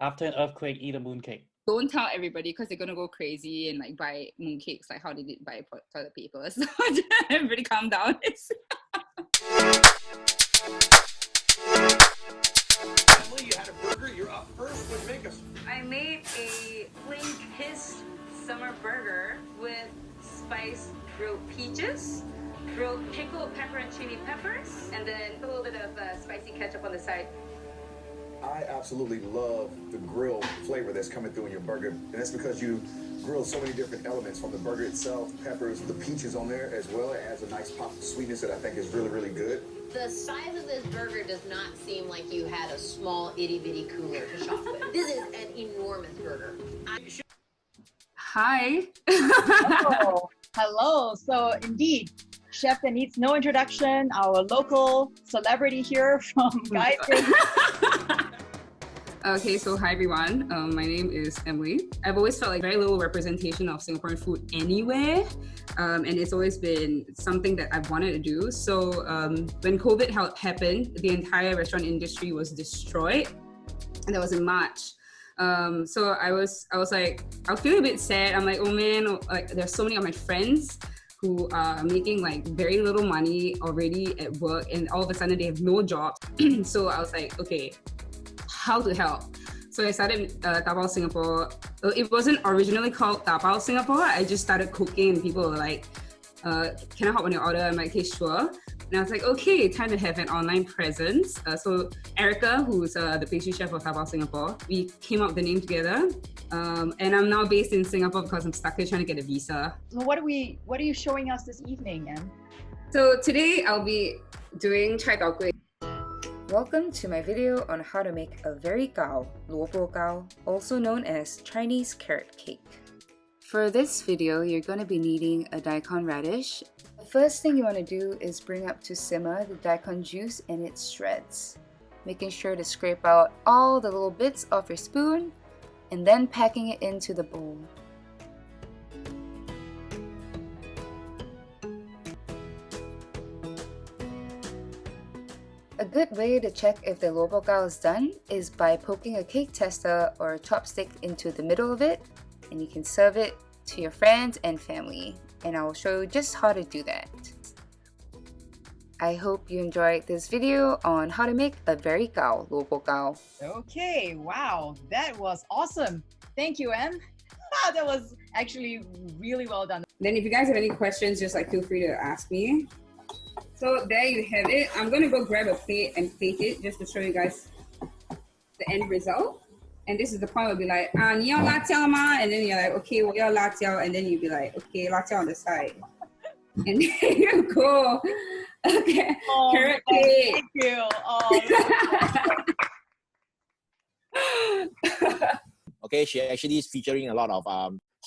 After an earthquake, eat a mooncake. Don't tell everybody because they're gonna go crazy and like buy mooncakes like how they did buy toilet paper. So everybody calm down. Emily, you had a burger. You're up first. What'd you make us? I made a flame his summer burger with spiced grilled peaches, grilled pickled pepper and chili peppers, and then a little bit of spicy ketchup on the side. I absolutely love the grill flavor that's coming through in your burger, and that's because you grilled so many different elements from the burger itself, peppers, the peaches on there as well. It adds a nice pop of sweetness that I think is really, really good. The size of this burger does not seem like you had a small itty-bitty cooler to shop with. This is an enormous burger. Hi. Oh, hello. So indeed, chef that needs no introduction, our local celebrity here from Guys. Okay, so hi everyone. My name is Emily. I've always felt like very little representation of Singaporean food anywhere, and it's always been something that I've wanted to do. So when COVID happened, the entire restaurant industry was destroyed, and that was in March. So I was like, I was feeling a bit sad. I'm like, oh man, like there's so many of my friends who are making like very little money already at work, and all of a sudden they have no jobs. So I was like, okay, how to help? So I started Dabao Singapore. It wasn't originally called Dabao Singapore. I just started cooking, and people were like, can I hop on your order? I'm like, okay, sure. And I was like, okay, time to have an online presence. So Erica, who's the pastry chef of Dabao Singapore, we came up with the name together. And I'm now based in Singapore because I'm stuck here trying to get a visa. So what are you showing us this evening, Em? So today I'll be doing chai tao kueh. Welcome to my video on how to make a very gao, luobo gao, also known as Chinese carrot cake. For this video, you're going to be needing a daikon radish. The first thing you want to do is bring up to simmer the daikon juice and its shreds, making sure to scrape out all the little bits off your spoon, and then packing it into the bowl. A good way to check if the luobo gao is done is by poking a cake tester or a chopstick into the middle of it, and you can serve it to your friends and family. And I will show you just how to do that. I hope you enjoyed this video on how to make a very gao luobo gao. Okay, wow, that was awesome. Thank you, Em. That was actually really well done. Then if you guys have any questions, just like feel free to ask me. So there you have it. I'm going to go grab a plate and plate it just to show you guys the end result. And this is the point where we'll be like, 你要辣椒吗? And then you're like, okay, 我要辣椒. And then you'll be like, okay, 辣椒 on the side. And there you go. Okay, oh, carrot cake. Thank you. Okay, she actually is featuring a lot of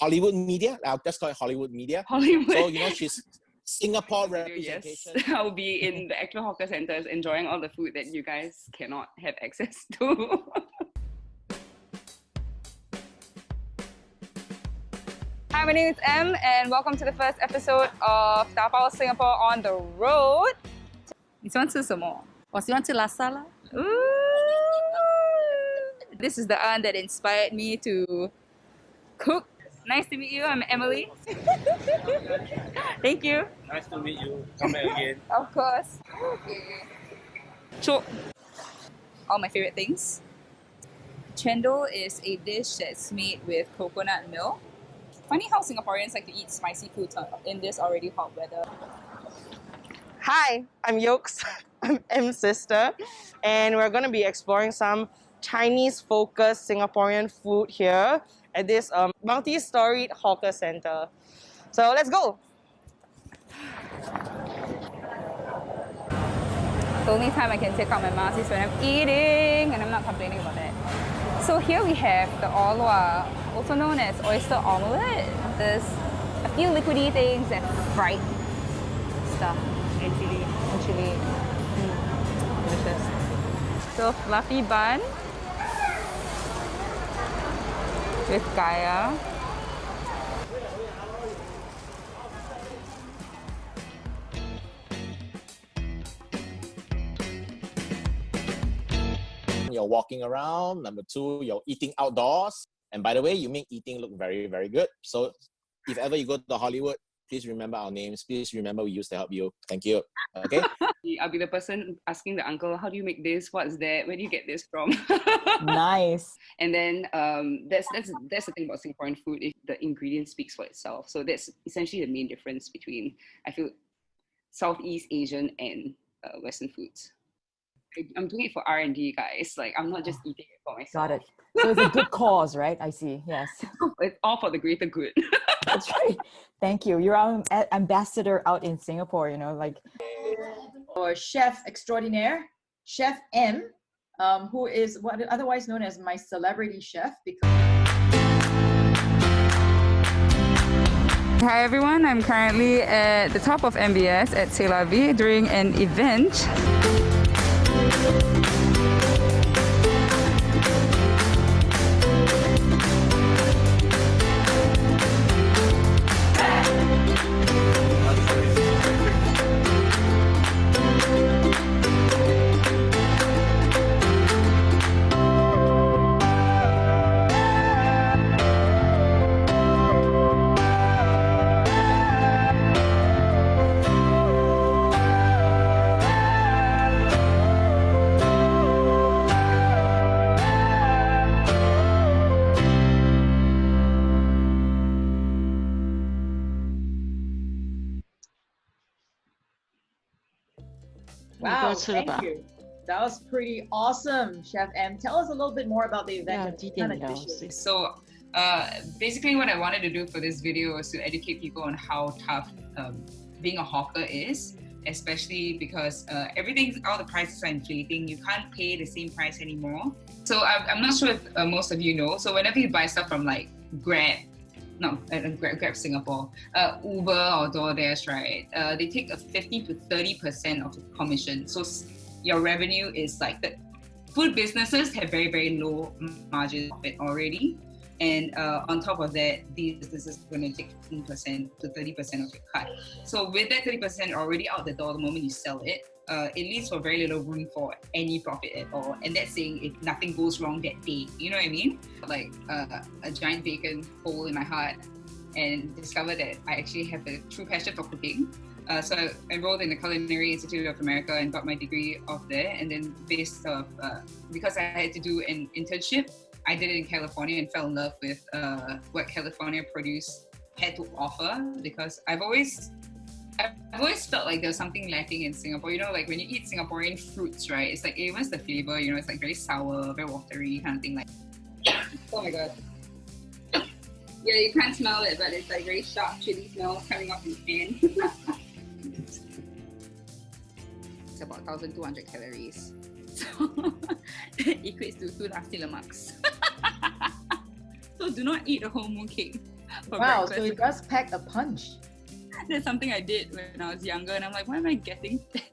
Hollywood media. I'll just call it Hollywood media. Hollywood. So, you know, she's Singapore Yes, representation. I'll be in the actual hawker centers enjoying all the food that you guys cannot have access to. Hi, my name is Em, and welcome to the first episode of Dabao Singapore on the road. 你喜欢吃什么？我喜欢吃拉萨啦。This is the aunt that inspired me to cook. Nice to meet you. I'm Emily. Thank you. Nice to meet you. Come back again. Of course. Chok. All my favorite things. Chendol is a dish that's made with coconut milk. Funny how Singaporeans like to eat spicy foods in this already hot weather. Hi, I'm Yokes. I'm M's sister, and we're going to be exploring some Chinese-focused Singaporean food here at this multi-storied hawker center. So let's go! The only time I can take out my mask is when I'm eating, and I'm not complaining about that. So here we have the orloa, also known as oyster omelette. There's a few liquidy things and fried stuff. And chili. Delicious. So fluffy bun with kaya. you're walking around. Number two, you're eating outdoors. And by the way, you make eating look very, very good. So if ever you go to Hollywood, please remember our names. Please remember we used to help you. Thank you. Okay? I'll be the person asking the uncle, how do you make this? What's that? Where do you get this from? Nice. And then that's the thing about Singaporean food. If the ingredient speaks for itself. So that's essentially the main difference between, I feel, Southeast Asian and Western foods. I'm doing it for R&D, guys. Like, I'm not just eating it for myself. Got it. So it's a good cause, right? I see. Yes. It's all for the greater good. That's right. Thank you. You're our ambassador out in Singapore, you know, like. Or chef extraordinaire, Chef M, who is what otherwise known as my celebrity chef. Because Hi everyone, I'm currently at the top of MBS at C'est La Vie during an event. wow, thank you. That was pretty awesome, Chef M. Tell us a little bit more about the event. So basically what I wanted to do for this video was to educate people on how tough being a hawker is, especially because all the prices are inflating. You can't pay the same price anymore. So I'm not sure if most of you know. So whenever you buy stuff from like Grab Singapore, Uber or DoorDash, right? They take a 50 to 30% of the commission. So your revenue is like the food businesses have very, very low margin profit already. And on top of that, these businesses are going to take 15% to 30% of your cut. So with that 30% already out the door the moment you sell it, it leaves for very little room for any profit at all. And that's saying if nothing goes wrong that day, you know what I mean? Like a giant bacon hole in my heart, and discovered that I actually have a true passion for cooking. So I enrolled in the Culinary Institute of America and got my degree off there. And then based off, because I had to do an internship, I did it in California and fell in love with what California produce had to offer, because I've always felt like there's something lacking in Singapore. You know, like when you eat Singaporean fruits, right? It's like, what's the flavor? You know, it's like very sour, very watery kind of thing. Like, oh my god. Yeah, you can't smell it, but it's like very sharp chili smell coming off in the pan. It's about 1,200 calories. So it equates to 2 nasi lemaks. So do not eat a whole mooncake for wow, breakfast. so it does pack a punch. That's something I did when I was younger, and I'm like, why am I getting fat?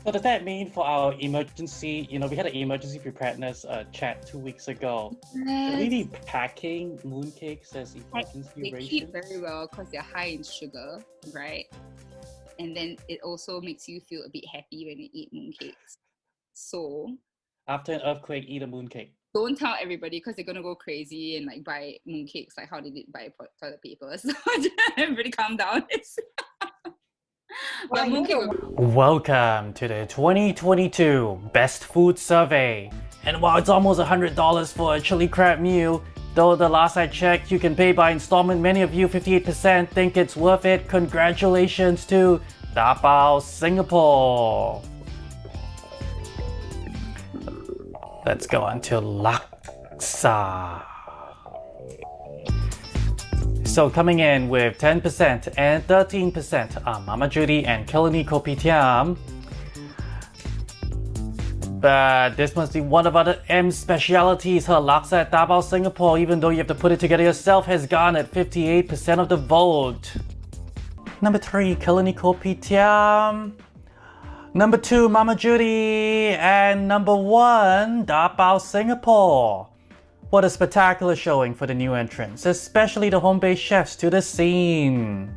So does that mean for our emergency, we had an emergency preparedness chat 2 weeks ago. Should we be packing mooncakes as emergency They rations? keep very well because they're high in sugar, right? And then it also makes you feel a bit happy when you eat mooncakes. So After an earthquake, eat a mooncake. don't tell everybody because they're gonna go crazy and like buy mooncakes like how they did buy toilet paper. So everybody calm down. But mooncake Welcome to the 2022 Best Food Survey. And while it's almost $100 for a chili crab meal, though the last I checked you can pay by installment, many of you, 58%, think it's worth it. Congratulations to Dabao Singapore. Let's go on to laksa. So coming in with 10% and 13% are Mama Judy and Kilini Kopitiam. But this must be one of other M's specialities. Her laksa at Dabao Singapore, even though you have to put it together yourself, has gone at 58% of the vote. Number 3, Kilini Kopitiam. Number 2, Mama Judy. And number 1, Dabao Singapore. What a spectacular showing for the new entrants, especially the home-based chefs to the scene.